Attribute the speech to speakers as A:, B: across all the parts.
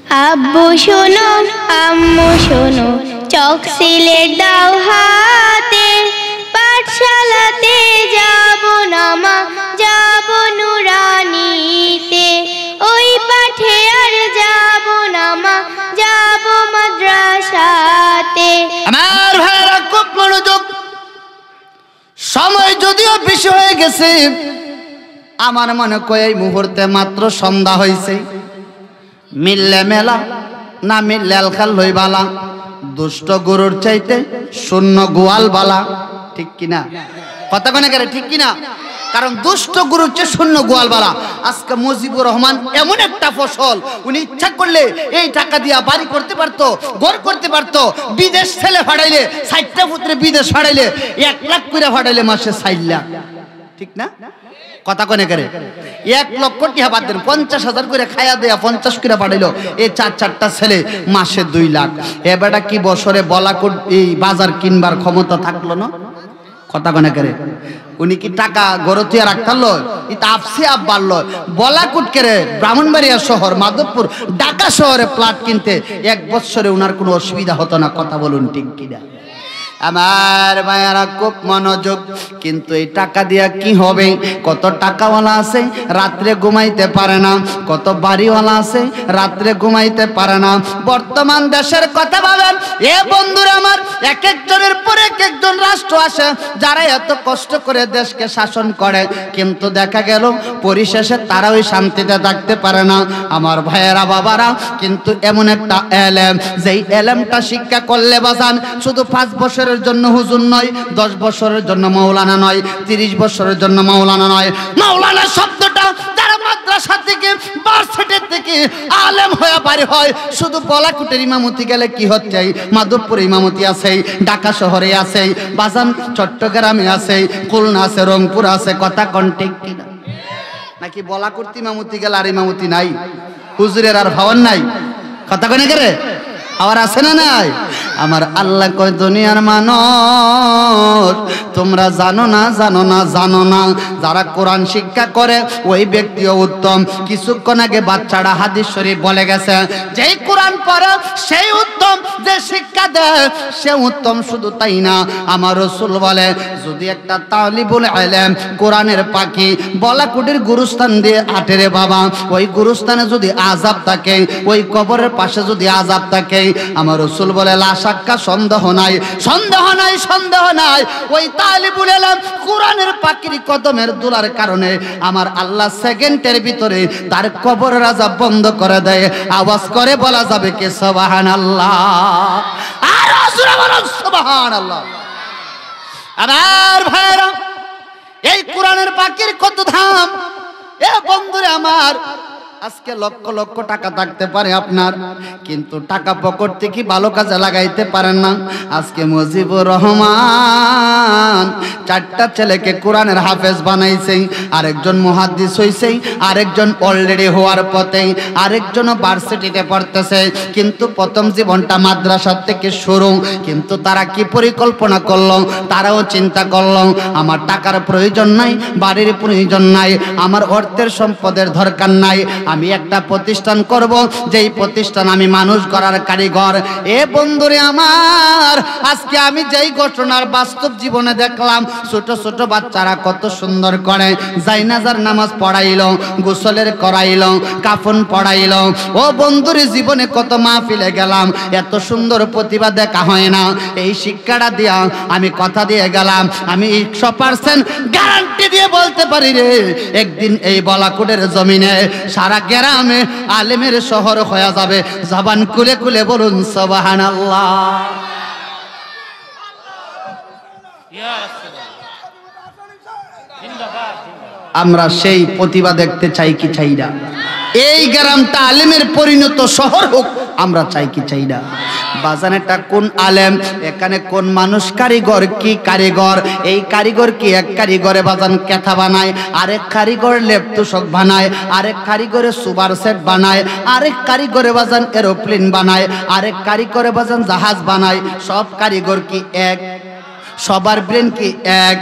A: আব্বু শোনো আম্মু শোনো, চক সিলেট দাও হাতে, পাঠশালাতে যাব না মা, যাব নুরানিতে, ওই পাঠে আর যাব না মা, যাব মাদ্রাসাতে।
B: আমার ভাইরা খুব মনোযোগ, সময় যদিও বেশি হয়ে গেছে, আমার মনে হয় এই মুহূর্তে মাত্র সন্ধ্যা হয়েছে। মিললে মেলা না মিললে আলখাল লই বালা, দুষ্ট গরুর চাইতে শূন্য গোয়াল বালা, ঠিক কিনা? কথা কোনে করে ঠিক কিনা? কারণ দুষ্ট গরুর চেয়ে শূন্য গোয়াল বালা। আজকে মুজিবুর রহমান এমন একটা ফসল, উনি ইচ্ছা করলে এই টাকা দিয়া বাড়ি করতে পারতো, ঘর করতে পারতো। বিদেশ ছেলে ফাটাইলে, 60টা পুত্রে বিদেশ ফাটাইলে, 1 লাখ করে ফাটাইলে মাসে 4 লাখ, ঠিক না? কথা কোনে করে 1 লক্ষ টাকা বাদ দেন, 50,000 করে খায়া দেয়া 50 করে পাঠাইলো, এই 4টা ছেলে মাসে 2 লাখ। এবারটা কি বছরে বলাকুট এই বাজার কিনবার ক্ষমতা থাকলো না? কথা কোনে করে উনি কি টাকা গরতিয়া রাখতালো? এটা আপসি আপ বাড়লো। বলাকুট করে ব্রাহ্মণবাড়িয়া শহর, মাধবপুর, ঢাকা শহরে প্লট কিনতে 1 বছরে উনার কোনো অসুবিধা হতো না। কথা বলুন ঠিক কিনা? আমার মায়েরা খুব মনোযোগ, কিন্তু এই টাকা দিয়া কি হবে? কত টাকাওয়ালা আছে রাত্রে ঘুমাইতে পারে না, কত বাড়িওয়ালা আছে রাত্রে ঘুমাইতে পারে না। বর্তমান দেশের কথা ভাবেন এ বন্ধুরা আমার, এক একজনের পরে এক একজন রাষ্ট্র আসে যারা এত কষ্ট করে দেশকে শাসন করে, কিন্তু দেখা গেল পরিশেষে তারা ওই শান্তিতে থাকতে পারে না। আমার ভাইয়েরা বাবারা, কিন্তু এমন একটা এলেম, যেই এলেমটা শিক্ষা করলে বাজান শুধু 5 বছরের জন্য হুজুর নয়, 10 বছরের জন্য মাওলানা নয়, 30 বছরের জন্য মাওলানা নয়। মাওলানা শব্দটা যারা মাদ্রাসা থেকে, ভার্সিটি থেকে আলেম হয়ে বাড়ি হয়, শুধু বলাকুটের ইমামতি গেলে কি হচ্ছে? মাধবপুর ইমামতি আছে, ঢাকা শহরে আছে, বাজান চট্টগ্রামে আছে, খুলনা আছে, রংপুর আছে। কথা কোন ঠিক কিনা? নাকি বলাকুট ইমামতি গেলে আর ইমামতি নাই, হুজুরের আর ভাওয়ান নাই? কথা কোনে করে আবার আছে না নাই? আমার আল্লাহ কয় দুনিয়ার মানুষ তোমরা জানো না, জানো না, জানো না। যারা কোরআন শিক্ষা করে ওই ব্যক্তিও উত্তম। কিছুক্ষণ আগে বাচ্চারা হাদিস শরীফ বলে গেছে, যেই কোরআন পড়ে সেই উত্তম, যে শিক্ষা দেয় সে উত্তম। শুধু তাই না, আমার রাসূল বলে যদি একটা তালিবুল ইলম কোরআনের পাখি বলাকুটির গুরুস্থান দিয়ে আটে রে বাবা, ওই গুরুস্থানে যদি আযাব থাকে, ওই কবরের পাশে যদি আযাব থাকে, আমার রাসূল বলে লা শাক্কা, সন্দেহ নাই, সন্দেহ নাই, সন্দেহ নাই, ওই তালিবুল ইলম কোরআনের পাখির কদমের দুলার কারণে আমার আল্লাহ সেকেন্ডের ভিতরে তার কবরের আযাব বন্ধ করে দেয়। আওয়াজ করে বলা যাবে কে সুবহানাল্লাহ? আর রাসূল বলেন সুবহানাল্লাহ। আমার ভাইরা, এই কোরআনের পাখির কত দাম! এ বন্ধুরা আমার, আজকে লক্ষ লক্ষ টাকা থাকতে পারে আপনার, কিন্তু টাকা পকেট থেকে ভালো কাজে লাগাইতে পারেন না। আজকে মুজিবুর রহমান 4টা ছেলেকে কোরআনের হাফেজ বানাইছে, আরেকজন মুহাদ্দিস হইছে, আরেকজন অলরেডি হওয়ার পথে, আরেকজনও ভার্সিটিতে পড়তেছে। কিন্তু প্রথম জীবনটা মাদ্রাসা থেকে শুরু। কিন্তু তারা কি পরিকল্পনা করলো? তারাও চিন্তা করলো আমার টাকার প্রয়োজন নাই, বাড়ির প্রয়োজন নাই, আমার অর্থের সম্পদের দরকার নাই, আমি একটা প্রতিষ্ঠান করব, যেই প্রতিষ্ঠান আমি মানুষ গড়ার কারিগর। এ বন্ধুরে আমার, আজকে আমি যেই ঘটনার বাস্তব জীবনে দেখলাম, ছোট ছোট বাচ্চারা কত সুন্দর করে জাইনাজার নামাজ পড়াইলো, গোসলের করাইলো, কাফন পড়াইলো। ও বন্ধুরে, জীবনে কত মাহফিলে গেলাম, এত সুন্দর প্রতিভা দেখা হয় না। এই শিক্ষাটা দিয়া আমি কথা দিয়ে গেলাম, আমি 100% গ্যারান্টি দিয়ে বলতে পারি রে, একদিন এই বলাকুটের জমিনে সারা গ্রামে আলেমের শহর হয়ে যাবে। জবান খুলে খুলে বলুন সুবহানাল্লাহ। আমরা সেই প্রতিভা দেখতে চাই কি চাই না? এই গ্রামটা আলেমের পরিণত শহর হোক, আমরা চাই কি চাই না? বাজানেটা কোন আলেম, এখানে কোন মানুষ কারিগর, কি কারিগর? এই কারিগর কি এক কারিগরে বাজান কেথা বানায়, আরেক কারিগর লেপ তুষক বানায়, আরেক কারিগরে সুপার সেট বানায়, আরেক কারিগরে বাজান এরোপ্লেন বানায়, আরেক কারিগরে বাজান জাহাজ বানায়। সব কারিগর কি এক? সবার ব্রেন কি এক,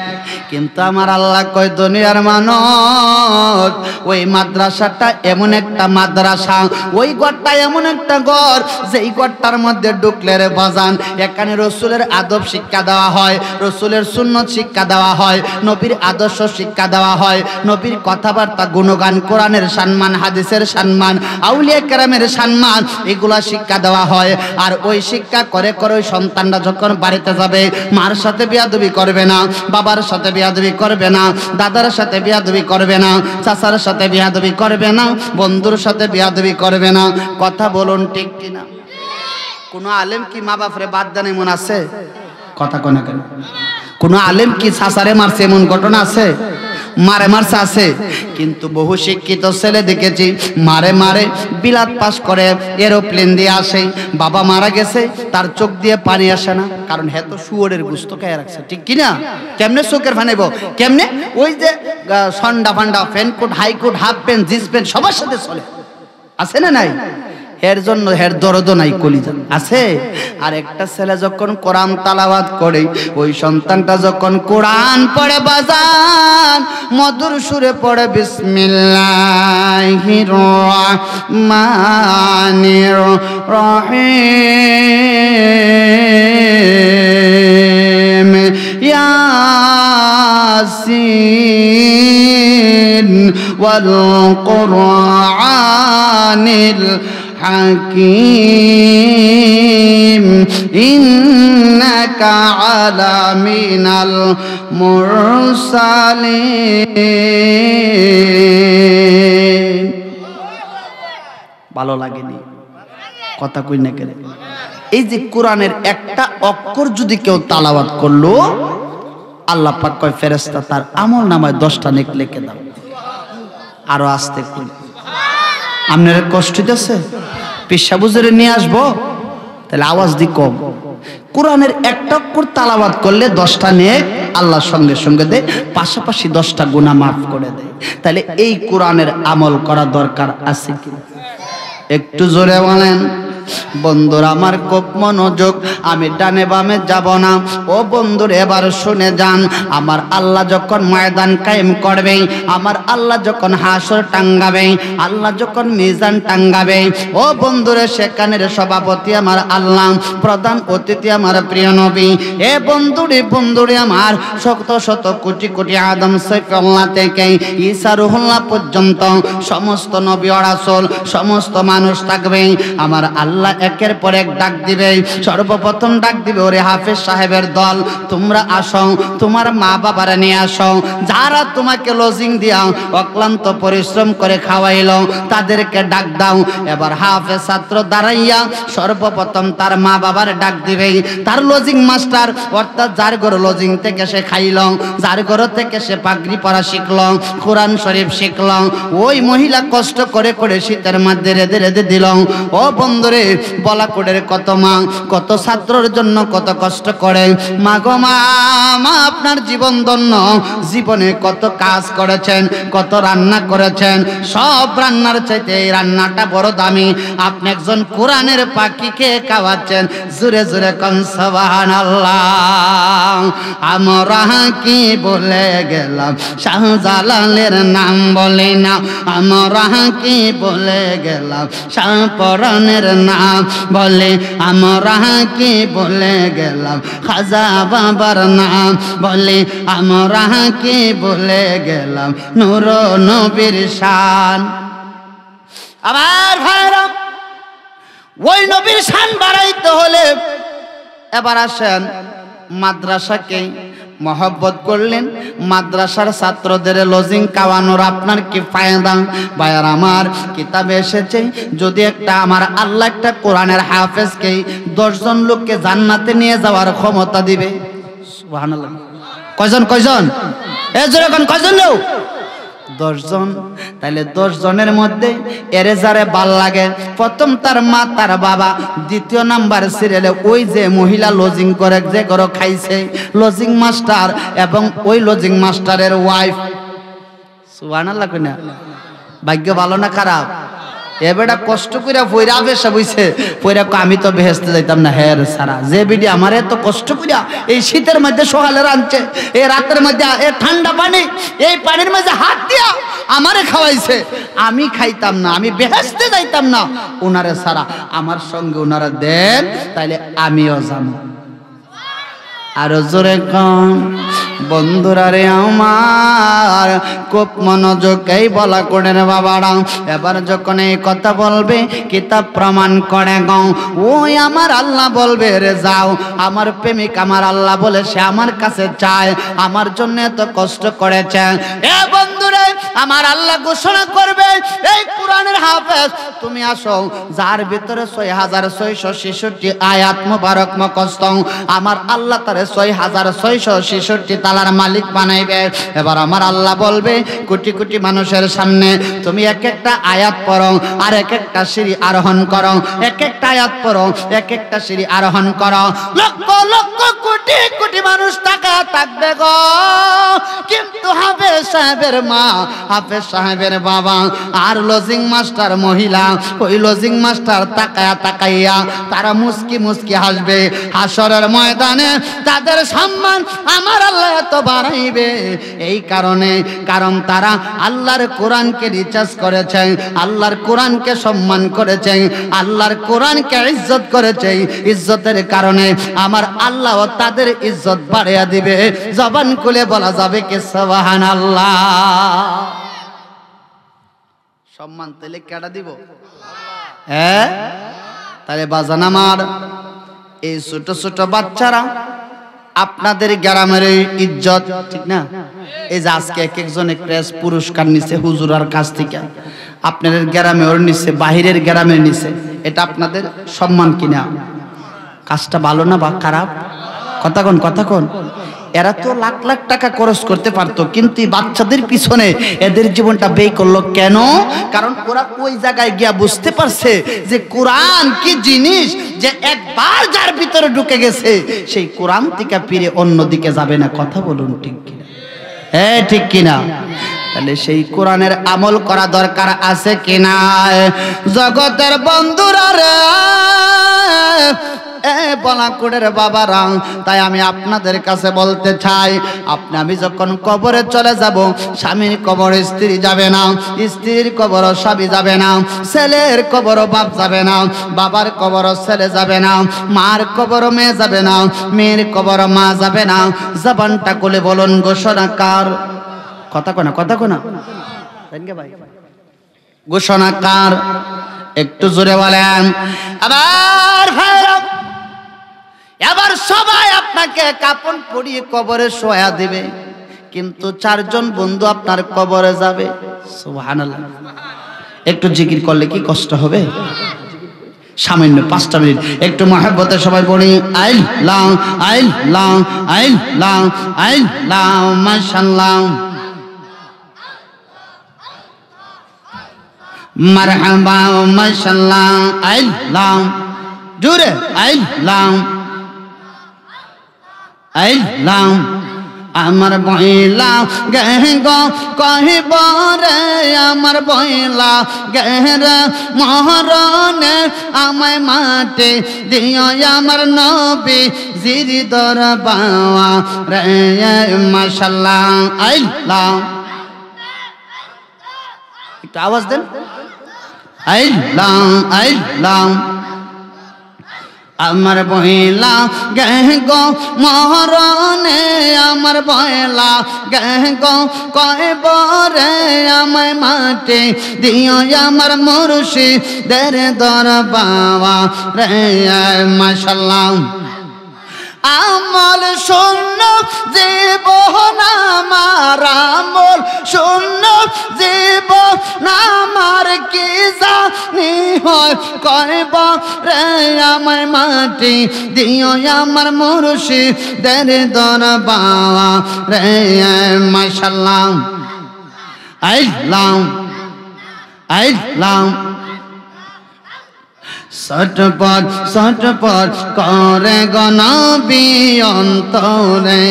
B: কিন্তু আমার আল্লাহ কয় দুনিয়ার মানুষ ওই মাদ্রাসাটা এমন একটা মাদ্রাসা, ওই ঘরটা এমন একটা ঘর যেই ঘরটার মধ্যে ঢুকলে রে বাজান এখানে রসুলের আদব শিক্ষা দেওয়া হয়, রসুলের সুন্নত শিক্ষা দেওয়া হয়, নবীর আদর্শ শিক্ষা দেওয়া হয়, নবীর কথাবার্তা গুণগান, কোরআনের সম্মান, হাদিসের সম্মান, আউলিয়া কেরামের সম্মান, এগুলা শিক্ষা দেওয়া হয়। আর ওই শিক্ষা করে করে ওই সন্তানরা যখন বাড়িতে যাবে মার সাথে বিয়াদবি করবে না, বাবার সাথে বিয়াদবি করবে না, দাদার সাথে বিয়াদবি করবে না, চাচার সাথে বিয়াদবি করবে না, বন্ধুর সাথে বিয়াদবি করবে না। কথা বলুন ঠিক কিনা? কোন আলেম কি মা বাপরে বাদ দেন এমন আছে? কথা কোন কেন? কোন আলেম কি চাচারে মারছে এমন ঘটনা আছে? মারে মারছে আছে। কিন্তু বহু শিক্ষিত ছেলে দেখেছি মারে মারে বিলাত পাস করে, এরোপ্লেন দিয়ে আসে, বাবা মারা গেছে তার চোখ দিয়ে পানি আসে না, কারণ হ্যাঁ তো শুয়োরের গুস্ত খেয়ে রাখছে, ঠিক কিনা? কেমনে চোখের ফানাইব? কেমনে? ওই যে সন্ডা ফান্ডা, প্যান্ট, হাইকোট, হাফ প্যান্ট, জিন্স প্যান্ট সবার সাথে চলে, আছে না নাই? এর জন্য হের দরদ নাই, কলিজা আছে। আর একটা ছেলে যখন কোরআন তালাওয়াত করে, ওই সন্তানটা যখন কোরআন পড়ে বাজান মধুর সুরে পড়ে বিসমিল্লাহির রহমানির রহিম ইয়াসিন ওয়াল কুরআনিল হাকিম ইন্নাকা আলা মিনাল মুরসালিন। ভালো লাগেনি? কথা কই না কেন? এই যে কোরআনের একটা অক্ষর যদি কেউ তালাওয়াত করলো, আল্লাহ পাক কয় ফেরেশতা তার আমল নামায় 10টা নেক লিখে দাও। আরো আস্তে কই, আপনার কষ্ট হইতেছে? পেশাবুজরে নিয়ে আসবো, তাহলে আওয়াজ দি কম। কোরআনের একটা অক্ষর তালাওয়াত করলে 10টা নেক আল্লাহর সঙ্গে সঙ্গে দেয়, পাশাপাশি 10টা গুনাহ মাফ করে দেয়। তাহলে এই কোরআনের আমল করা দরকার আছে কি? একটু জোরে বলেন। বন্ধুরা আমার খুব মনোযোগ, আমি ডানে বামে যাব না। ও বন্ধুরা এবার শুনে যান, আমার আল্লাহ যখন ময়দান কায়েম করবে, আমার আল্লাহ যখন হাসর টাঙ্গাবে, আল্লাহ যখন মিজান টাঙ্গাবে, ও বন্ধুরা সেখানের সভাপতি আমার আল্লাহ, প্রধান অতিথি আমার প্রিয় নবী। এ বন্ধুরে আমার শত শত কোটি কোটি আদম সাইফুল্লাহ থেকে ঈসা রুহুল্লাহ পর্যন্ত সমস্ত নবী ও রাসূল সমস্ত মানুষ থাকবে। আমার আল্লাহ একের পর এক ডাক দিবে। সর্বপ্রথম ডাক দিবে, ওরে হাফেজ সাহেবের দল, তোমরা আসো, তোমার মা বাবারা নিয়ে আসো, যারা তোমাকে লজিং দিয়া অক্লান্ত পরিশ্রম করে খাওয়াইলো তাদেরকে ডাক দাও। এবার হাফেজ ছাত্র দাঁড়াইয়া সর্বপ্রথম তার মা বাবার ডাক দিবে। তার লজিং মাস্টার অর্থাৎ যার ঘর লজিং থেকে সে খাইল, যার ঘর থেকে সে পাগড়ি পরা শিখল, কোরআন শরীফ শিখল, ওই মহিলা কষ্ট করে করে শীতের মধ্যে রেঁধে রেঁধে দিল। ও বন্ধুরে বলা কোডের কত মা কত ছাত্রর জন্য কত কষ্ট করে। মা গো মা, আপনার জীবন ধন্য, জীবনে কত কাজ করেছেন, কত রান্না করেছেন, সব রান্নার চাইতে এই রান্নাটা বড় দামি। আপনি একজন কোরআনের পাখিকে খাওয়াচ্ছেন। জোরে জোরে কোন সুবহানাল্লাহ। আমরা কি বলে গেলাম শাহজালালের নাম বলে না, আমরা কি বলে গেলাম শাহপরানের নাম বলে, আমরা কি বলে গেলাম খাজা বাবার নাম বলে, আমরা কি বলে গেলাম নূর নবীর শান। আবার ভাইরা, ওই নবীর শান বাড়াইতে হলে এবার আসেন মাদ্রাসাকে মহব্বত করলেন, মাদ্রাসার ছাত্রদের লজিং খাওয়ানোর আপনার কি ফায়দা? ভাইয়ার আমার কিতাবে এসেছে, যদি একটা আমার আল্লাহ একটা কোরআনের হাফেজকে 10 জন লোককে জান্নাতে নিয়ে যাওয়ার ক্ষমতা দিবে। সুবহানাল্লাহ। কয়জন? কয়জন? এজরকন কয়জন লোক? 10 জন। তাহলে 10 জনের মধ্যে এরে যারে ভাল লাগে, প্রথম তার মা তার বাবা, দ্বিতীয় নাম্বার সিরিয়ালে ওই যে মহিলা লজিং করে যে ঘর খাইছে লজিং মাস্টার এবং ওই লজিং মাস্টারের ওয়াইফ। সুবহানাল্লাহ কইনা? ভাগ্য ভালো না খারাপ? এবেটা কষ্ট কইরা পয়রা আবেশা বইছে পয়রা আমি তো বেহেশতে যাইতাম না। হ্যাঁ সারা যে বিডি আমার এত কষ্ট কইরা এই শীতের মধ্যে সকালে রাঁধছে, এই রাতের মধ্যে এই ঠান্ডা পানি, এই পানির মধ্যে হাত দিয়া আমারে খাওয়াইছে, আমি খাইতাম না, আমি বেহেশতে যাইতাম না। ওনারে সারা আমার সঙ্গে ওনারা দেন, তাইলে আমিও যাবো। আরো জোরে কম বন্ধুরা রে আমার, খুব মনোযোগেই বলা করে রে বাবারা। এবার যখন এই কথা বলবে কিতাব প্রমাণ করে গো, ওই আমার আল্লাহ বলবে রে যাও, আমার প্রেমিক আমার আল্লাহ বলে সে আমার কাছে চায়, আমার জন্য এত কষ্ট করেছে। এ বন্ধুরে আমার আল্লাহ ঘোষণা করবে, এই কোরআনের হাফেজ তুমি আসো, যার ভিতরে 6666 আয়াত মুবারক মুখস্থ, আমার আল্লাহ তারে 6666 তালার মালিক বানাইবে। এবার আমার আল্লাহ বলবে কোটি কোটি মানুষের সামনে তুমি এক একটা আয়াত পড়ো আর এক একটা সিঁড়ি আরোহণ করো, এক একটা আয়াত পড়ো এক একটা সিঁড়ি আরোহণ করো। লক্ষ লক্ষ কোটি কোটি মানুষ তাকায় থাকবে গো, কিন্তু হাফেজ সাহেবের মা, হাফেজ সাহেবের বাবা আর লজিং মাস্টার মহিলা, ওই লজিং মাস্টার তাকায়া তাকাইয়া তারা মুস্কি মুস্কি হাসবে। হাসরের ময়দানে তাদের সম্মান আমার আল্লাহ এত বাড়াইবে এই কারণে, কারণ তারা আল্লাহর কোরআনকে রিচার্জ করেছে, আল্লাহর কোরআনকে সম্মান করেছে, আল্লাহর কোরআনকে ইজ্জত করেছে। ইজ্জতের কারণে আমার আল্লাহ তাদের ইজ্জত বাড়িয়ে দিবে। জবান খুলে বলা যাবে কি সুবহানাল্লাহ। সম্মান তাহলে কেডা দিব? হ্যাঁ, তাহলে বাজান আমার এই ছোট ছোট বাচ্চারা আপনাদের গ্রামের ইজ্জত, ঠিক না? এই যে আজকে এক একজনে ক্রেস পুরস্কার নিছে হুজুরার কাছ থেকে, আপনাদের গ্রামে ওর নিছে, বাহিরের গ্রামের নিছে, এটা আপনাদের সম্মান কিনা? কাজটা ভালো না বা খারাপ? কথা কোন, কথা কোন। এরা তো লাখ লাখ টাকা খরচ করতে পারতো, কিন্তু বাচ্চাদের পিছনে এদের জীবনটা ব্যয় করলো কেন? কারণ ওরা ওই জায়গায় গিয়া বুঝতে পারছে যে কোরআন কি জিনিস, যে একবার যার ভিতরে ঢুকে গেছে সেই কোরআন থেকে ফিরে অন্যদিকে যাবে না। কথা বলুন ঠিক কিনা? হ্যাঁ ঠিক কিনা? তাহলে সেই কোরআনের আমল করা দরকার আছে কিনা? জগতের বন্ধুরা রে, বলাকুড়ের বাবারা, তাই আমি আপনাদের কাছে বলতে চাই, আমি যখন কবরে চলে যাব, স্বামীর কবরে স্ত্রী যাবে না, স্ত্রীর কবরও স্বামী যাবে না, ছেলের কবরও বাপ যাবে না, বাবার কবরও ছেলে যাবে না, মার কবরও মেয়ে যাবে না, মেয়ের কবরও মা যাবে না। জবানটা খুলে বলুন ঘোষণাকার। কথা কোনা, কথা কোনা ভাই, ঘোষণাকার একটু জোরে বলেন। আবার এবার সবাই আপনাকে কাপন পরিয়ে কবরে শোয়া দিবে, কিন্তু 4 জন বন্ধু আপনার কবরে যাবে। সুবহানাল্লাহ। একটু জিকির করলে কি কষ্ট হবে? সামান্য 5টা মিনিট একটু মহব্বতে সবাই বলি আল্লাহ আল্লাহ আল্লাহ আল্লাহ মাশাআল্লাহ মারহাবা মাশাআল্লাহ আল্লাহ জোরে আল্লাহ আল্লাহ। আমার বইলা গেহ কহিব রে, আমার বইলা গের মহরণে আমায় মাটি দিও আমার নবী জির দরবাওয়া রে। মাশাআল্লাহ আল্লাহ। একটু আওয়াজ দেন আল্লাহ আল্লাহ। আমার বইলা গেহ মহরণে, আমার বইলা গেহ কইব রে আমায় মাটি দিও আমার মুর্শিদের দরবাওয়া রে। মাশাআল্লাহ। আমল শূন্য জীবন আমার, আমল শূন্য জীবন আমার, কি জানি হয় কইব রে আমায় মাটি দিও আমার মুর্শিদের দরবাওয়া রে। মাশাআল্লাহ আল্লাহ আল্লাহ। সটপট সটপট করে গনবী অন্তরে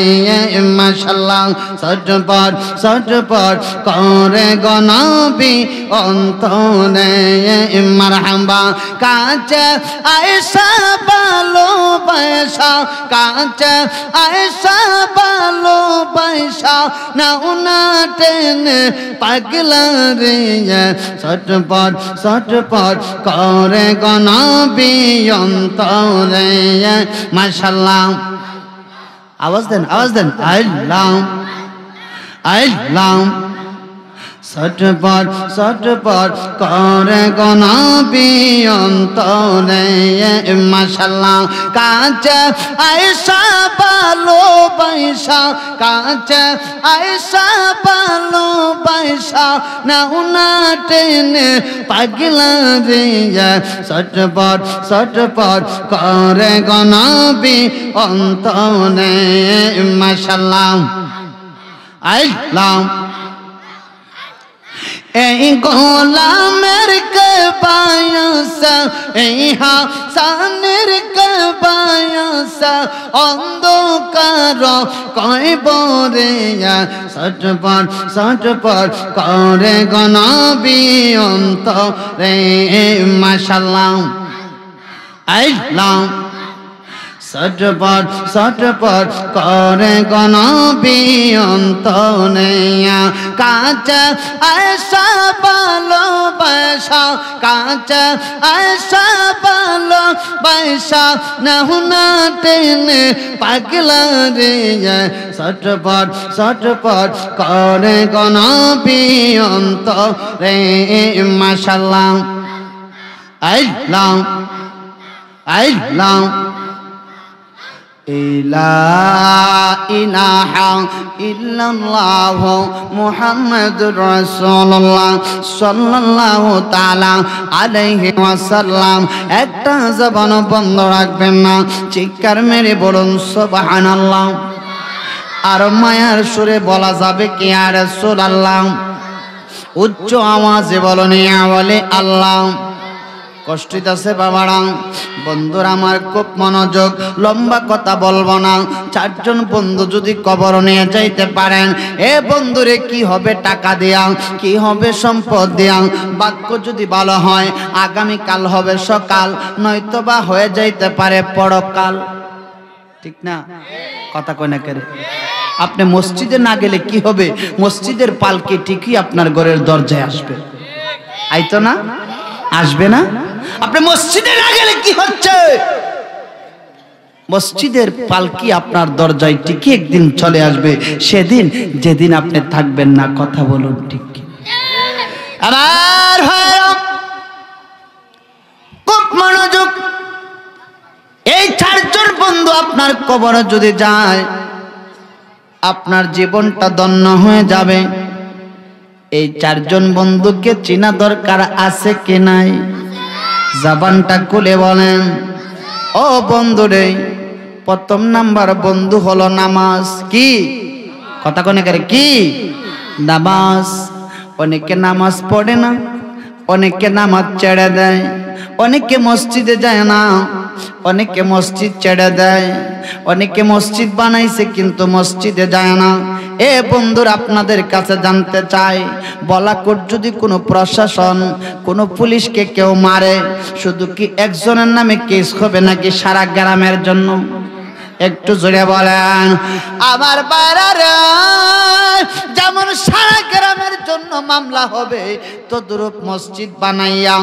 B: মাশাআল্লাহ সটপট সটপট করে গনবী অন্তরে মারহাবা কাঁচে আয়েশা ভালোবাসা কাঁচে আয়েশা ভালোবাসা নাও না টেনে পাগলা রে সটপট সটপট করে গনবী অন্তরে মাশাআল্লাহ আওয়াজ দেন আল্লাহ আল্লাহ সটপট সটপট করে গনবী অন্তরে মাশাআল্লাহ কাঁচে আয়েশা ভালোবাসা কাঁচে আয়েশা ভালোবাসা নাও না টেনে পাগলা রে সটপট সটপট করে গনবী অন্তরে মাশাআল্লাহ আল্লাহ এই গোলামের কবায়াসা এই হাসানের কবায়াসা অন্ধকার কয়বরে সটপট সটপট করে গনবী অন্তরে মাশাআল্লাহ আল্লাহ সটপট সটপট করে গনবী অন্তরে কাঁচে আয়েশা ভালোবাসা কাঁচে আয়েশা ভালোবাসা নাও না টেনে পাগলা রে সটপট সটপট করে গনবী অন্তরে মাশাআল্লাহ আল্লাহ আল্লাহ ইলাহা ইল্লাল্লাহ মুহাম্মাদুর রাসূলুল্লাহ সাল্লাল্লাহু তাআলা আলাইহি ওয়াসাল্লাম একটা জবান বন্ধ রাখবেন না চিৎকার মেরে বলুন সুবহানাল্লাহ আর মায়ার সুরে বলা যাবে কি ইয়া রাসূলুল্লাহ উচ্চ আওয়াজে বলুন ইয়া ওয়ালি আল্লাহ কষ্টিত আছে বাবারা বন্ধুরা আমার খুব মনোযোগ লম্বা কথা বলবো না চারজন বন্ধু যদি কবর নিয়ে যাইতে পারেন এ বন্ধুরে কি হবে টাকা দেয়া কি হবে সম্পদ দেয়া বাক্য যদি ভালো হয় আগামী কাল হবে সকাল নয়তো বা হয়ে যাইতে পারে পরকাল ঠিক না কথা কয় না কেরে আপনি মসজিদে না গেলে কি হবে মসজিদের পালকি ঠিকই আপনার ঘরের দরজায় আসবে আইতো না আসবে না আপনি মসজিদে না গেলে কি হচ্ছে মসজিদের পালকি আপনার দরজায় ঠিকই একদিন চলে আসবে সেদিন যেদিন আপনি থাকবেন না কথা বলুন ঠিক আমার ভাইরা খুব মনোযোগ এই চারজন বন্ধু আপনার কবরে যদি যায় আপনার জীবনটা ধন্য হয়ে যাবে এই চারজন বন্ধুকে চেনা দরকার আছে কি নাই জবানটা খুলে বলেন ও বন্ধুরে প্রথম নাম্বার বন্ধু হলো নামাজ কি কথা কোনে করে কি নামাজ অনেকে নামাজ পড়ে না অনেকে নামাজ ছেড়ে দেয় অনেকে মসজিদে যায় না অনেকে মসজিদ ছেড়ে দেয় অনেকে মসজিদ বানাইছে কিন্তু মসজিদে যায় না এ বন্ধুরা আপনাদের কাছে জানতে চাই বলাকোট যদি কোনো প্রশাসন কোনো পুলিশকে কেউ মারে শুধু কি একজনের নামে কেস হবে নাকি সারা গ্রামের জন্য একটু জোরে বলেন আমার বাইরে যেমন সারা গ্রামের জন্য মামলা হবে তদ্রূপ মসজিদ বানাইয়া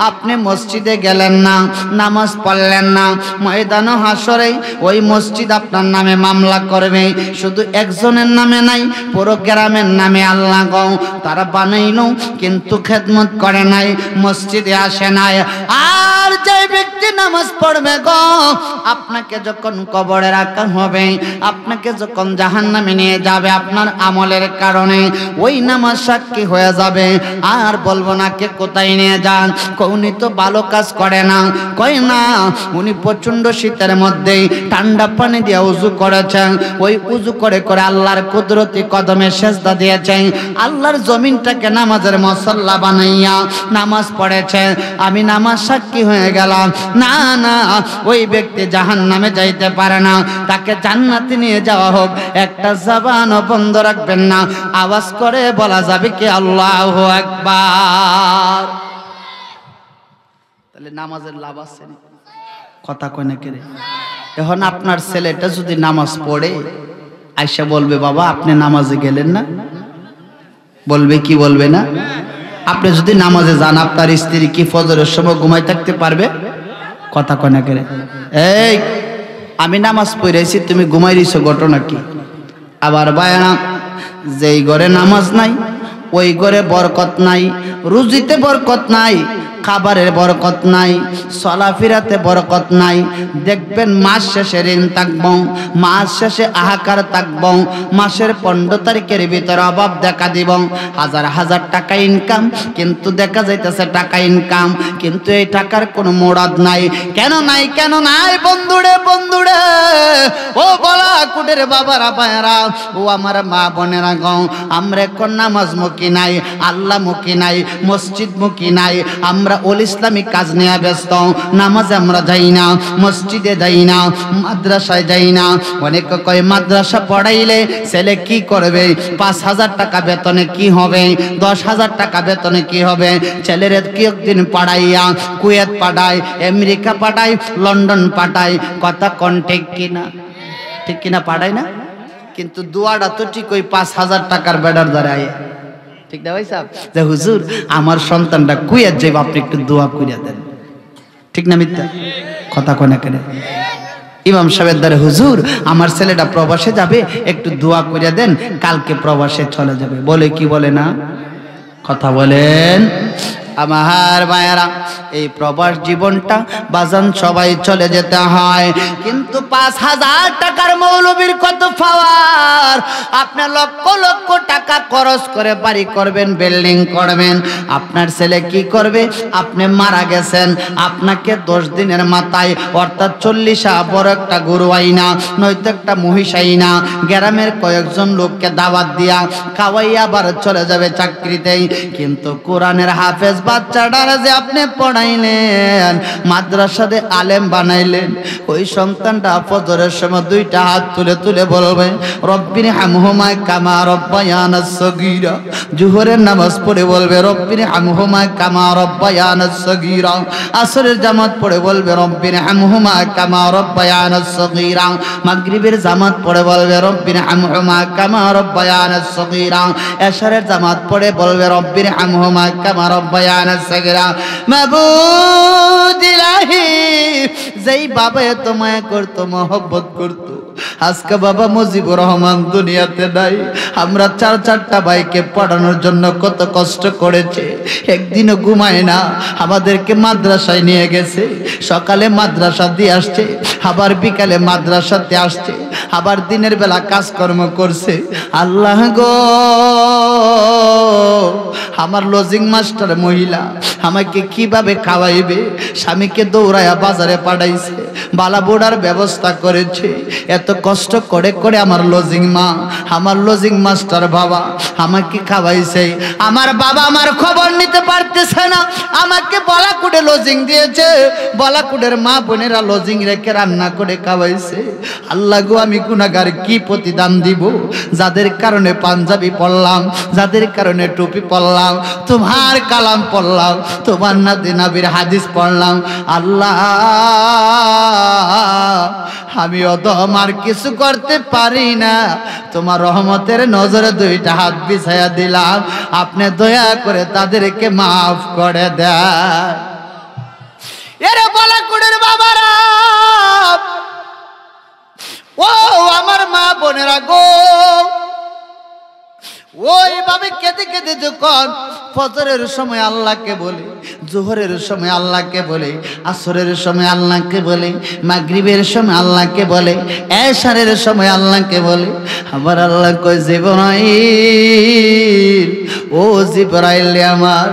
B: আপনি মসজিদে গেলেন না নামাজ পড়লেন না ময়দানে হাসরে ওই মসজিদ আপনার নামে মামলা করবে শুধু একজনের নামে নাই পুরো গ্রামের নামে আল্লাহ গো তারা বানাইলো কিন্তু খেদমত করে নাই মসজিদে আসে নাই আর যে ব্যক্তি নামাজ পড়বে গো আপনাকে যখন কবরে রাখা হবে আপনাকে যখন জাহান্নামে নিয়ে যাবে আপনার আমল আমলের কারণে ওই নামাজ সাক্ষী হয়ে যাবে। আর বলবো না কে কোথায় নিয়ে যান, উনি তো ভালো কাজ করে না, কয় না উনি প্রচন্ড শীতের মধ্যে ঠান্ডা পানি দিয়ে উজু করেছেন, ওই উজু করে করে আল্লাহর কুদরতি কদমে সেজদা দিয়েছেন, আল্লাহর জমিনটাকে নামাজের মুসল্লা বানাইয়া নামাজ পড়েছে, আমি নামাজ সাক্ষী হয়ে গেলাম। না না, ওই ব্যক্তি জাহান্নামে যাইতে পারে না, তাকে জান্নাতে নিয়ে যাওয়া হোক, একটা জবানও বন্ধ রাখবেন না, আওয়াজ করে বলা যাবে কি আল্লাহু আকবার। তাহলে নামাজের লাভ আছে না? কথা কয় না কে রে? এখন আপনার ছেলেটা যদি নামাজ পড়ে আয়সা বলবে বাবা আপনি নামাজে গেলেন না, বলবে কি বলবে না? আপনি যদি নামাজে যান আপনার স্ত্রী কি ফজরের সময় ঘুমাই থাকতে পারবে? কথা কয় না কে রে? এই আমি নামাজ পড়েছি তুমি ঘুমাই দিছো, ঘটনা কি? আবার বায়ানা, যেই ঘরে নামাজ নাই ওই ঘরে বরকত নাই, রুজিতে বরকত নাই, খাবারের বরকত নাই, চলাফেরাতে বরকত নাই। দেখবেন মাস শেষে ঋণ থাকব, মাস শেষে হাহাকার থাকব, মাসের 15 তারিখের ভিতরে অভাব দেখা দিব, হাজার হাজার টাকা ইনকাম, কিন্তু দেখা যাইতেছে টাকা ইনকাম কিন্তু এই টাকার কোনো মুরাদ নাই। কেন নাই? কেন নাই? বন্ধুরে বন্ধুরে, ও বলা কুটের বাবারা ভাইরা, ও আমার মা বোনেরা গাও, আমরা এখন নামাজ মুখী নাই, আল্লাহ মুখী নাই, মসজিদ মুখী নাই, আমরা ওল ইসলামিক কাজ নিয়ে ব্যস্ত। নামাজে আমরা যাই না, মসজিদে যাই না, মাদ্রাসায় যাই না। অনেকে কয় মাদ্রাসা পড়াইলে ছেলে কি করবে? 5,000 টাকা বেতনে কি হবে? 10,000 টাকা বেতনে কি হবে? ছেলের কি একদিন পড়াইয়া কুয়েত পাঠায়, আমেরিকা পাঠায়, লন্ডন পাঠায়। কথা কোন ঠিক কিনা? ঠিক কিনা? পাঠায় না, কিন্তু দুয়াটা তো ঠিক ওই 5,000 টাকার বেডার দ্বারা আয়। ঠিক না ভাই সাহেব? যে হুজুর আমার সন্তানটা কুয়েত যাইব, আপনি একটু দোয়া করিয়া দেন। ঠিক না মিথ্যা? কথা কয় না কেন? ইমাম সাহেবের দ্বারে হুজুর আমার ছেলেটা প্রবাসে যাবে, একটু দোয়া করিয়া দেন, কালকে প্রবাসে চলে যাবে। বলে কি বলে না? কথা বলেন আমার ভাইয়েরা। এই প্রবাস জীবনটা বাজান সবাই চলে যেতে হয়, কিন্তু 5,000 টাকার মৌলবীর কত পাওয়ার। আপনি লক্ষ লক্ষ টাকা খরচ করে বাড়ি করবেন, বিল্ডিং করবেন, আপনার ছেলে কি করবে? আপনি মারা গেছেন, আপনাকে 10 দিনের মাথায় অর্থাৎ 40 বড় একটা গরু আইনা নয়তো একটা মহিষ আইনা গ্রামের কয়েকজন লোককে দাওয়াত দিয়া খাওয়াইয়া আবার চলে যাবে চাকরিতে। কিন্তু কোরআনের হাফেজ বাচ্চাটারা যে আপনি পড়াইলেন, মাদ্রাসাতে আলেম বানাইলেন, ওই সন্তানটা ফজরের সময় 2টা হাত তুলে তুলে বলবে রব্বির হামহুমা কামা রব্বায়ানা সগীরা। জোহরের নামাজ পড়ে বলবে রব্বির হামহুমা কামা রব্বায়ানা সগীরা। আসরের জামাত পড়ে বলবে রব্বির হামহুমা কামা রব্বায়ানা সগীরা। মাগরিবের জামাত পড়ে বলবে রব্বির হামহুমা কামা রব্বায়ানা সগীরা। এশারের জামাত পড়ে বলবে রব্বির হামহুমা কামা রব্বায়ানা সগীরা। মাবুদ ইলাহি, যেই বাবা এত মায়া করতো, মহব্বত করতো, আজকে বাবা মুজিবুর রহমান দুনিয়াতে নাই। আমরা 4-4টা ভাইকে পড়ানোর জন্য কত কষ্ট করেছে, একদিনও ঘুমায় না, আমাদেরকে মাদ্রাসায় নিয়ে গেছে, সকালে মাদ্রাসা দিয়ে আসছে, আবার বিকালে মাদ্রাসাতে আসছে, আবার দিনের বেলা কাজকর্ম করছে। আল্লাহ গো, আমার লজিং মাস্টার মহিলা আমাকে কিভাবে খাওয়াইবে? স্বামীকে দৌড়াইয়া বাজারে পাঠাইছে, বালা বোড়ার ব্যবস্থা করেছে, এত কষ্ট করে করে আমার লজিং মা, আমার লজিং মাস্টার বাবা আমাকে খাওয়াইছে। আমার বাবা আমার খবর নিতে পারতেছে না, আমাকে বলাকুডে লজিং দিয়েছে, বলাকুডের মা বোনেরা লজিং রেখে রান্না করে খাওয়াইছে। আল্লাহ গো, আমি গুনাহগার কি প্রতিদান দিব? যাদের কারণে পাঞ্জাবি পড়লাম, যাদের কারণে টুপি পড়লাম, তোমার কালাম পড়লাম, তোমার নবীর হাদিস পড়লাম, আল্লাহ আমি অদম আর কিছু করতে পারি না, তোমার রহমতের নজরে 2টা হাত বিছায়া দিলাম, আপনি দয়া করে তাদেরকে মাফ করে দেন। এরে বলাকুড়ের বাবারা, ও আমার মা বোনেরা গো, ওইভাবে কেঁদে কেঁদে যখন ফজরের সময় আল্লাহকে বলে, জোহরের সময় আল্লাহকে বলে, আসরের সময় আল্লাহকে বলে, মাগরিবের সময় আল্লাহকে বলে, এশারের সময় আল্লাহকে বলে। আবার আল্লাহ কয় জিবরাইল, ও জিবরাইল আমার,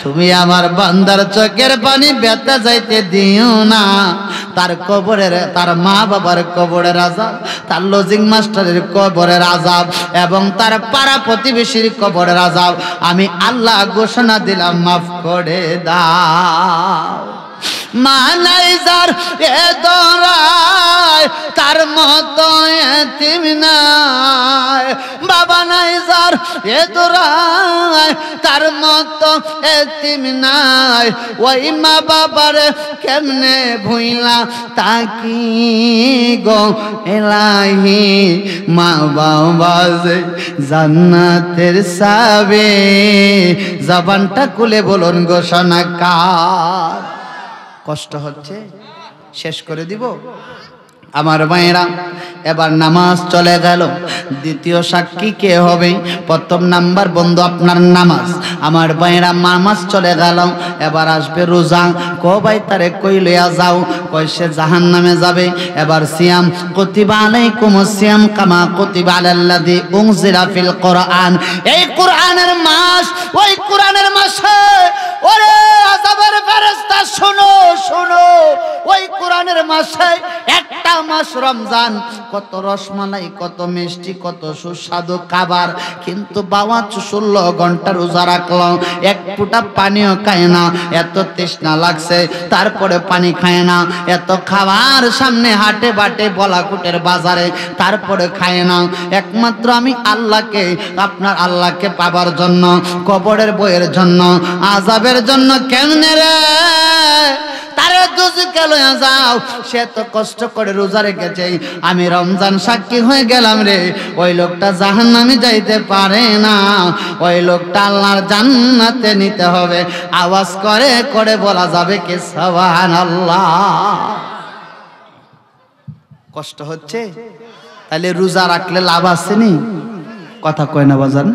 B: তুমি আমার বান্দার চোখের পানি বেতা যাইতে দিও না। তার কবরের, তার মা বাবার কবরের আযাব, তার লজিং মাস্টারের কবরের আযাব এবং তার পাড়া প্রতিবেশীর কবরের আযাব আমি আল্লাহ ঘোষণা দিলাম মাফ করে দাও। মা নাই যার এ দরায়, তার মতো এতিম নাই। বাবা নাই যার এ দরায়, তার মতো এতিম নাই। ওই মা বাবারে কেমনে ভুইলা তাকি গো এলাহি, মা বাবা যে জান্নাতের সাবে। জবানটা খুলে বলুন ঘোষণা কার? কষ্ট হচ্ছে, শেষ করে দিব আমার ভাইয়েরা। এবার নামাজ চলে গেল, দ্বিতীয় সাক্ষী কে হবে? প্রথম নাম্বার বন্ধু আপনার নামাজ। আমার ভাইয়েরা নামাজ চলে গেল, এবার আসবে রোজা। কো ভাই তারে কই লইয়া যাও? কই সে জাহান্নামে যাবে। এবার সিয়াম, কুতিবা আলাইকুমুস সিয়াম কামা কুতিবা আলাল্লাযী উনজিলা ফিল কোরআন। এই কোরআনের মাস, ওই কোরআনের মাসে ওরে আযাবের ফেরেশতা শোনো শোনো, ওই কোরআনের মাসে একটা মাস রমজান, কত রসমালাই, কত মিষ্টি, কত সুস্বাদু খাবার, কিন্তু বাবা 16 ঘন্টা রোজা রাখলো, এক ফোঁটা পানিও খায় না। এত তৃষ্ণা লাগছে, তারপরে পানি খায় না। এত খাবার সামনে হাটে বাটে বলাকুটের বাজারে, তারপরে খায় না। একমাত্র আমি আল্লাহকে, আপনার আল্লাহকে পাবার জন্য, কবরের বইয়ের জন্য, আযাবের জন্য। কেমনে রে তারে দুজকে লইয়া যাও? সে তো কষ্ট করে রোজা রেখেছে, আমি রমজান সাক্ষী হয়ে গেলাম রে। ওই লোকটা জাহান্নামে যাইতে পারে না, ওই লোকটা আল্লাহর জান্নাতে নিতে হবে। আওয়াজ করে করে বলা যাবে কি সুবহানাল্লাহ? কষ্ট হচ্ছে, তাহলে রোজা রাখলে লাভ আছে নি? কথা কয় না বাজান।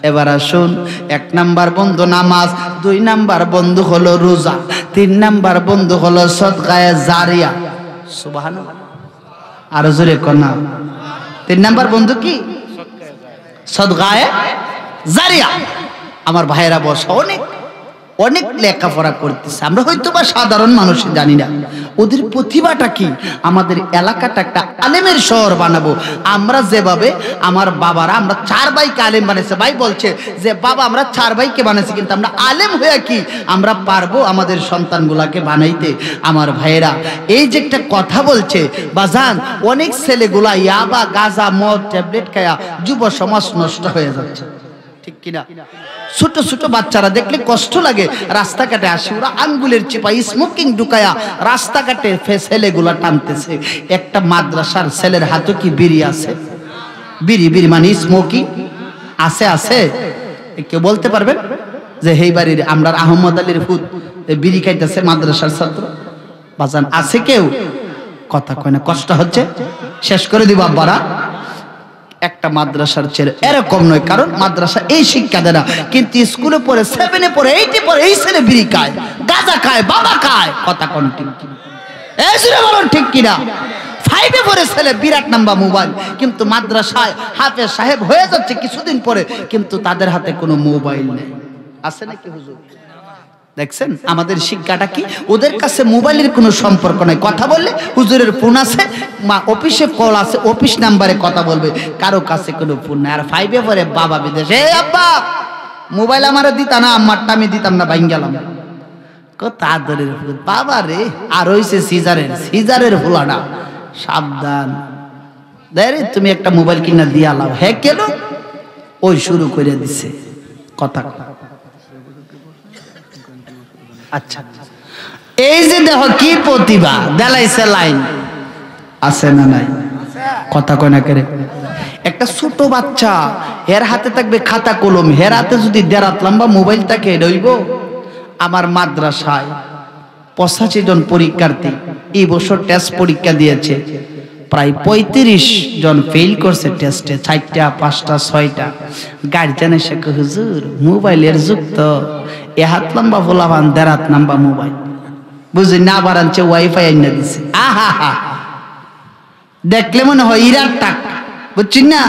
B: এবার আসুন, 1 নাম্বার বন্ধু নামাজ, 2 নাম্বার বন্ধু হলো রোজা, 3 নাম্বার বন্ধু হলো সদকায়ে জারিয়া। সুবহানাল্লাহ, আর জোরে কোনা। 3 নাম্বার বন্ধু কি? সদকায়ে জারিয়া। আমার ভাইয়েরা বসা, অনেক অনেক লেখাপড়া করতেছে, আমরা হয়তো বা সাধারণ মানুষ জানি না ওদের প্রতিভাটা কি। আমাদের এলাকাটা একটা আলেমের শহর বানাবো। আমরা যেভাবে আমার বাবারা, আমরা 4 ভাইকে আলেম বানাইছে। ভাই বলছে যে বাবা আমরা 4 ভাইকে বানাইছি, কিন্তু আমরা আলেম হয়ে কি আমরা পারবো আমাদের সন্তানগুলাকে বানাইতে? আমার ভাইয়েরা এই যে একটা কথা বলছে বাজান, অনেক ছেলেগুলা ইয়াবা, গাঁজা, মদ, ট্যাবলেট খায়া যুব সমাজ নষ্ট হয়ে যাচ্ছে, ঠিক কিনা? ছোট ছোট বাচ্চারা দেখলে কষ্ট লাগে, রাস্তাঘাটে আসে, ওরা আঙ্গুলের চিপা স্মোকিং ঢুকায়া রাস্তাঘাটে ছেলেগুলা টানতেছে। একটা মাদ্রাসার ছেলের হাতে কি বিড়ি আছে? বিড়ি বিড়ি মানে স্মোকিং আছে? আছে কেউ বলতে পারবেন যে এই বাড়ির আমরা আহমদ আলীর ফুত বিড়ি খাইতেছে মাদ্রাসার ছাত্র? বাজান আছে কেউ? কথা কয় না, কষ্ট হচ্ছে, শেষ করে দিব আব্বারা। একটা মাদ্রাসার ছেলে এরকম নয়, কারণ মাদ্রাসা এই শিক্ষা দেয় না, কিন্তু স্কুলে পড়ে, 7-এ পড়ে, 8-এ পড়ে এই ছেলে বিড়ি খায়, গাঁজা খায়, বাবা খায়। কথা কোন ঠিক কিনা? এই শুনে বলুন ঠিক কিনা? 5-এ পড়ে ছেলে বিরাট নাম্বার মোবাইল, কিন্তু মাদ্রাসায় হাফেজ সাহেব হয়ে যাচ্ছে কিছুদিন পরে, কিন্তু তাদের হাতে কোনো মোবাইল নেই। আছে নাকি হুজুর? দেখছেন আমাদের শিক্ষাটা কি? ওদের কাছে মোবাইলের কোনো সম্পর্ক নাই। কথা বললে হুজুরের ফোন আছে, মা অফিসে কল আছে, অফিস নাম্বারে কথা বলবে, কারো কাছে কোনো ফোন নাই। আর 5-এ পরে বাবা বিদেশে, এই আব্বা মোবাইল আমারে দিতা না, আমারটা আমি দিতাম না, ভাঙ গেলাম। কত আদরের বাবা রে। আর হইছে সিজারের ফুলাটা, সাবধান দেরে, তুমি একটা মোবাইল কিনা দিয়া লাও। হ্যাঁ কেন? ওই শুরু করে দিছে কথা। আচ্ছা, এই যে দেখো কি প্রতিভা দেলাইছে, লাইন আছে না নাই? কথা কয় না করে। একটা ছোট বাচ্চা, এর হাতে থাকবে খাতা কলম, এর হাতে যদি 1.5 লম্বা মোবাইল থাকে রইব। আমার মাদ্রাসায় 85 জন পরীক্ষার্থী এই বছর টেস্ট পরীক্ষা দিয়েছে, প্রায় 35 জন ফেল করছে টেস্টে, 4টা 5টা 6টা। গার্জিয়ান এসে কয় হুজুর মোবাইলের যুগ তো, এ হাত লম্বা ফোলাবান দেড় হাত লম্বা মোবাইল বুঝি না বারানছে ওয়াইফাই আইনা দিছে আহা হা দেখলে মনে হয় ইরার টাক বুঝছেন না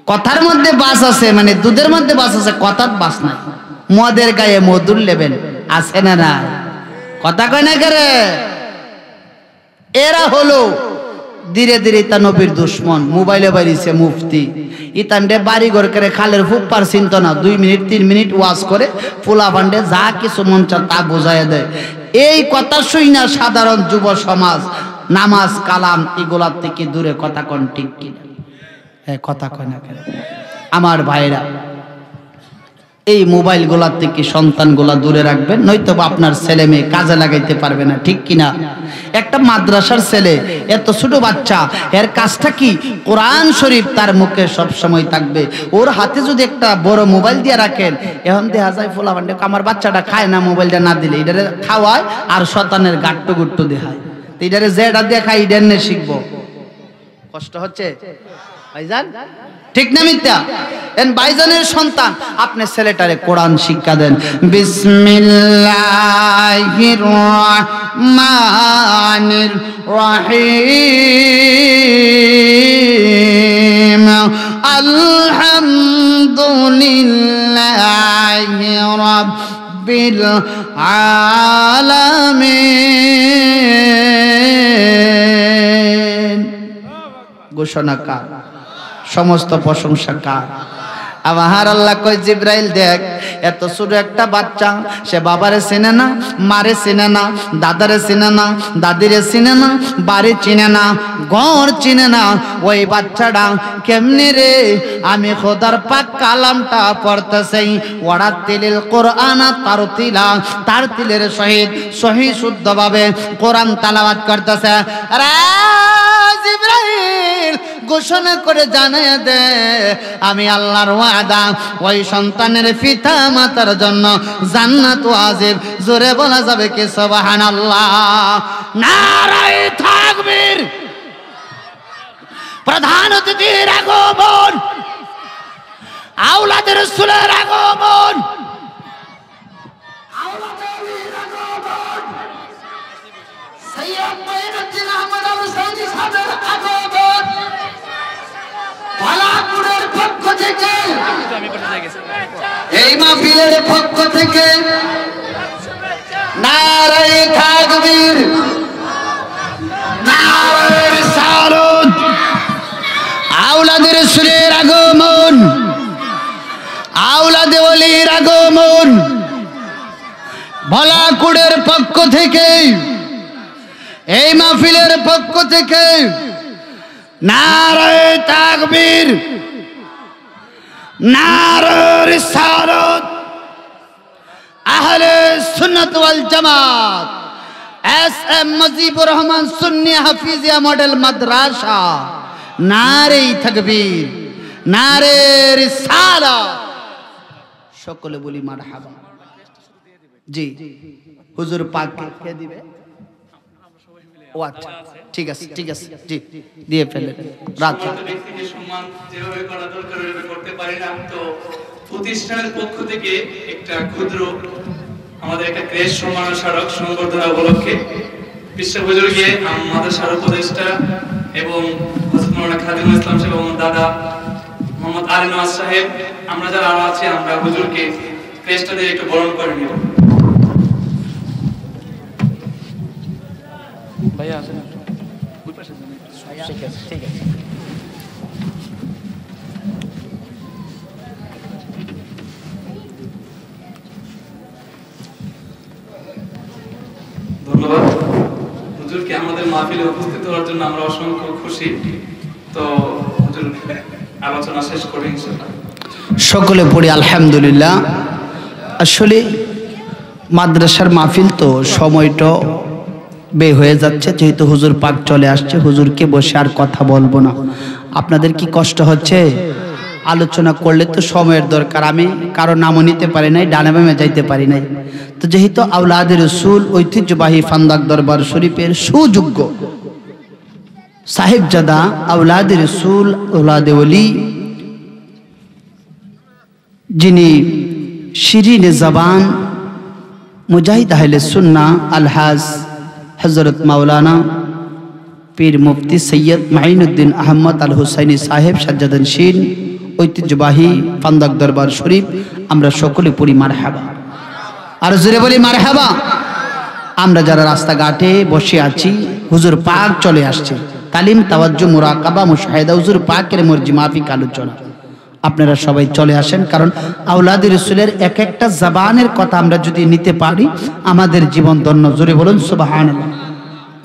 B: কথার মধ্যে বাস আছে মানে দুধের মধ্যে বাস আছে কথার বাস নাই মদের গায়ে মধুর লেবেন আছে না না কথা কয় না করে এরা হলো ধীরে ধীরে তা নবীর দুশ্মন মোবাইলে বাড়িছে মুফতি ইতান্ডে বাড়ি ঘর করে খালের ফুপার চিন্ত না 2 মিনিট 3 মিনিট ওয়াজ করে ফুলা ফান্ডে যা কিছু মন চায় তা বোঝায় দেয় এই কথা শুই না সাধারণ যুব সমাজ নামাজ কালাম এগুলার থেকে দূরে কথা কোন ঠিক কিনা কথা কয় না কেন আমার ভাইরা এই মোবাইল গোলার থেকে সন্তানগুলা দূরে রাখবেন নয়তো আপনার ছেলে মেয়ে কাজে লাগাইতে পারবে না ঠিক কিনা একটা মাদ্রাসার ছেলে এত ছোট বাচ্চা এর কাজটা কি কোরআন শরীফ তার মুখে সব সময় থাকবে ওর হাতে যদি একটা বড় মোবাইল দিয়ে রাখেন এখন দেখা যায় ফোলা ভান্ডে আমার বাচ্চাটা খায় না মোবাইলটা না দিলে এটারে খাওয়ায় আর শতানের গাট্টু গুট্টু দেখায় এটারে যেটা দেখায় এটা নে শিখবো কষ্ট হচ্ছে ভাইজান ঠিক না মিথ্যা এন ভাইজানের সন্তান আপনি ছেলেটারে কোরআন শিক্ষা দেন বিসমিল্লাহির রহমানির রহিম আলহামদুলিল্লাহি রাব্বিল আলামিন ঘোষণা কার সমস্ত প্রশংসা কার আমার আল্লাহ কয় জিব্রাইল দেখ এত ছোট একটা বাচ্চা সে বাবারে চিনে না মারে চিনে না দাদারে চিনে না দাদিরে চিনে না বাড়ি চিনে না ঘর চিনে না ওই বাচ্চাটা কেমনে রে আমি খোদার পাক কালামটা পড়তেছি ওয়ারাতিলিল কোরআন তারতিলা তার তিলের সহিত সহি শুদ্ধভাবে কোরআন তেলাওয়াত করতেছে আরে জিব্রাইল ঘোষণা করে জানিয়ে দে আমি আল্লাহর ওয়াদা ওই সন্তানের পিতা মাতার জন্য জান্নাত ওয়াজিব জোরে বলা যাবে কি সুবহানাল্লাহ নারায়ে তাকবীর প্রধান অতিথির আগমন আওলাদের রাসূলের আগমন সাইয়্যিদ মুঈনুদ্দিন আহমদ আল-হুসাইনি সাহেবের আগমন পালাকুড়ের পক্ষ থেকে এই মাহফিলের পক্ষ থেকে নারায়ে তাকবীর নারায়ে রিসালাত আওলাদের রাসূলের আগমন আওলাদে ওলির আগমন পালাকুড়ের পক্ষ থেকে এই মাহফিলের পক্ষ থেকে নারায়ে তাকবীর নারায়ে রিসালাত আহলে সুন্নাত ওয়াল জামাত এস এম মুজিবুর রহমান সুন্নি হাফিজিয়া মডেল মাদ্রাসা নারায়ে তাকবীর নারায়ে রিসালাত সকলে বলি মারহাবা জি হুজুর পাক কে দিবে ও আচ্ছা ঠিক আছে জি দিয়ে ফেলেন রাত
C: ব্যক্তিকে সম্মান যেভাবে করা দরকার ওইভাবে করতে পারি না তো প্রতিষ্ঠানের পক্ষ থেকে একটা ক্ষুদ্র আমাদের একটা ক্রেশ সম্মান স্মারক সংবর্ধনা উপলক্ষে বিশ্ব হুজুরকে মাদ্রাসার উপদেষ্টা এবং হযরত মাওলানা খাদিমুল ইসলাম সাহেব এবং দাদা মোহাম্মদ আলী নওয়াজ সাহেব আমরা যারা আছি আমরা হুজুরকে ক্রেশটা দিয়ে একটু বরণ করে নিব ভাইয়া আসেন ওই পাশে যান ঠিক আছে ধন্যবাদ হুজুরকে আমাদের মাহফিলে উপস্থিত হওয়ার জন্য আমরা অসংখ্য খুশি তো হুজুর আলোচনা শেষ করি ইনশাআল্লাহ
B: সকলে পড়ি আলহামদুলিল্লাহ আসলে মাদ্রাসার মাহফিল তো সময়টা বে হয়ে যাচ্ছে যেহেতু হুজুর পাক চলে আসছে হুজুরকে বসে আর কথা বলবো না আপনাদের কি কষ্ট হচ্ছে আলোচনা করলে তো সময়ের দরকার আমি কারো নামও নিতে পারি নাই ডানে বামে যাইতে পারি নাই তো যেহেতু আওলাদে রাসূল ঐতিহ্যবাহী ফান্দাক দরবার শরীফের সুযোগ্য সাহেবজাদা আওলাদে রাসূল আওলাদে ওলি যিনি শিরিন জবান মুজাহিদ আহলে সুন্নাহ আলহাজ হযরত মাওলানা পীর মুফতি সৈয়দ মাইনুদ্দিন আহমদ আল হুসাইনি সাহেব সাজ্জাদানশীন ঐতিহ্যবাহী ফান্দাক দরবার শরীফ আমরা সকলে পড়ি মারহাবা। আর জোরে বলি মারহাবা। আমরা যারা রাস্তাঘাটে বসে আছি, হুজুর পাক চলে আসছে, তালিম তাওয়াজ্জু মুরাকাবা মুশাহিদা হুজুর পাকের মর্জি মাফিক আলোচনা। আপনারা সবাই চলে আসেন, কারণ আওলাদ রাসূলের এক একটা জবানের কথা আমরা যদি নিতে পারি আমাদের জীবন ধন্য। জোরে বলুন সুবহানাল্লাহ।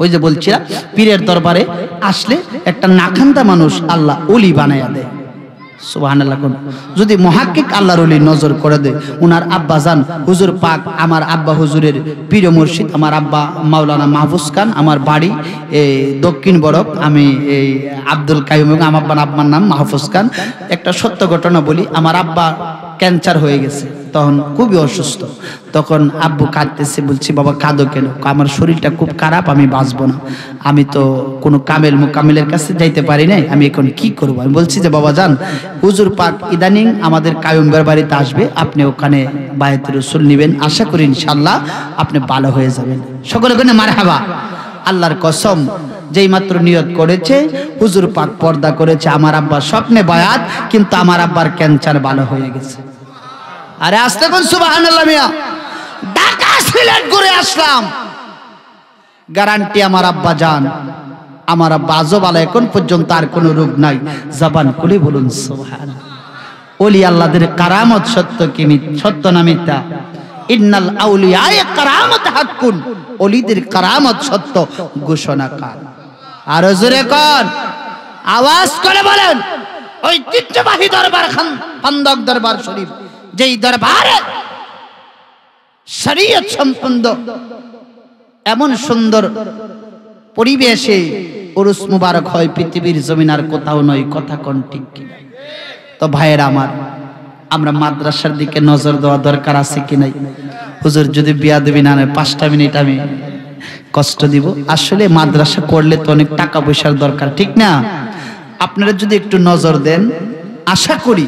B: ওই যে বলছিলাম, পীরের দরবারে আসলে একটা নাখান্দা মানুষ আল্লাহ ওলি বানায়া দেয়। সুবহানাল্লাহ। যদি মুহাক্কিক আল্লাহর ওলি নজর করে দেয়, উনার আব্বা জান হুজুর পাক, আমার আব্বা হুজুরের পীর মুর্শিদ, আমার আব্বা মাওলানা মাহফুজ খান, আমার বাড়ি এই দক্ষিণ বরক, আমি এই আব্দুল কাইয়ুম, এবং আমার আব্বার নাম মাহফুজ খান। একটা সত্য ঘটনা বলি, আমার আব্বা ক্যান্সার হয়ে গেছে, তখন খুবই অসুস্থ। তখন আব্বু কাঁদতেছে, বলছি বাবা কাঁদো কেন? আমার শরীরটা খুব খারাপ, আমি বাঁচবো না, আমি তো কোনো কামেল মুকামিলের কাছে যাইতে পারি নাই, আমি এখন কি করবো? আমি বলছি যে বাবা যান, হুজুর পাক ইদানিং আমাদের কায়ুমের বাড়িতে আসবে, আপনি ওখানে বায়াত রাসূল নেবেন, আশা করি ইনশাআল্লাহ আপনি ভালো হয়ে যাবেন। সকলে কোনে মারহাবা। আল্লাহর কসম, যেই মাত্র নিয়ত করেছে হুজুর পাক পর্দা করেছে, আমার আব্বার স্বপ্নে বায়াত, কিন্তু আমার আব্বার ক্যান্সার ভালো হয়ে গেছে। আরে আসতে কোন সুবহানাল্লাহ। মিয়া ঢাকা সিলেট ঘুরে আসলাম, গ্যারান্টি আমার আব্বা জান, আমার আব্বা আজব আলা, এখন পর্যন্ত আর কোনো রোগ নাই। জবান খুলে বলুন সুবহানাল্লাহ। ওলি আল্লাহদের কারামত সত্য কি সত্য না মিথ্যা? ইন্নাল আউলিয়া কারামত হাক্কুন, ওলিদের কারামত সত্য, ঘোষণা কার। আর জোরে কোন আওয়াজ করে বলেন, ঐতিহ্যবাহী দরবার ফান্দাক দরবার শরীফ, যেই দরবারে শরীয়ত সম্পন্ন এমন সুন্দর পরিবেশে উরুস মুবারক হয়, পৃথিবীর জমিন আর কোথাও নয়। কথা কোন ঠিক কিনা? তো ভাইয়েরা আমার, আমরা মাদ্রাসার দিকে নজর দেওয়া দরকার আছে কি নাই? হুজুর যদি বিয়াদবি না নেয় 5টা মিনিট আমি কষ্ট দিব। আসলে মাদ্রাসা করলে তো অনেক টাকা পয়সার দরকার, ঠিক না? আপনারা যদি একটু নজর দেন, আশা করি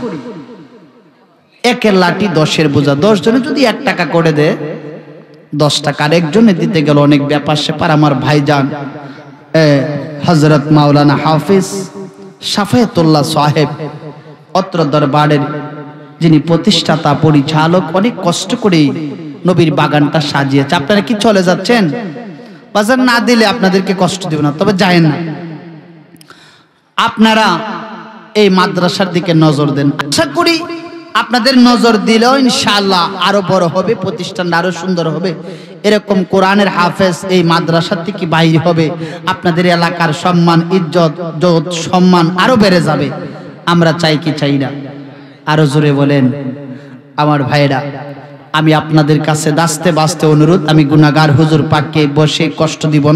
B: একের লাঠি 10-এর বোঝা। 10 জনে যদি 1 টাকা করে দেয়, 10 টাকা আর একজনে দিতে গেল অনেক ব্যাপার স্যাপার। আমার ভাইজান হযরত মাওলানা হাফিজ শাফায়াতুল্লাহ সাহেব অত্র দরবারের যিনি প্রতিষ্ঠাতা পরিচালক, অনেক কষ্ট করে নবীর বাগানটা সাজিয়েছে। আপনারা কি চলে যাচ্ছেন? বাজার না দিলে আপনাদেরকে কষ্ট দেব না, তবে যায়েন না। আপনারা এই মাদ্রাসার দিকে নজর দেন, আশা করি আপনাদের নজর দিলেও ইনশাআল্লাহ আরো বড় হবে, প্রতিষ্ঠানটা আরো সুন্দর হবে। এরকম কোরআনের হাফেজ এই মাদ্রাসা থেকে বাইরে হবে, আপনাদের এলাকার সম্মান, ইজ্জত, সম্মান আরো বেড়ে যাবে। আমরা চাই কি চাই না? আরো জোরে বলেন আমার ভাইরা। আমি আপনাদের কাছে দাস্তে বাস্তে অনুরোধ, আমি গুনাহগার, হুজুর পাককে বসে কষ্ট দিব না।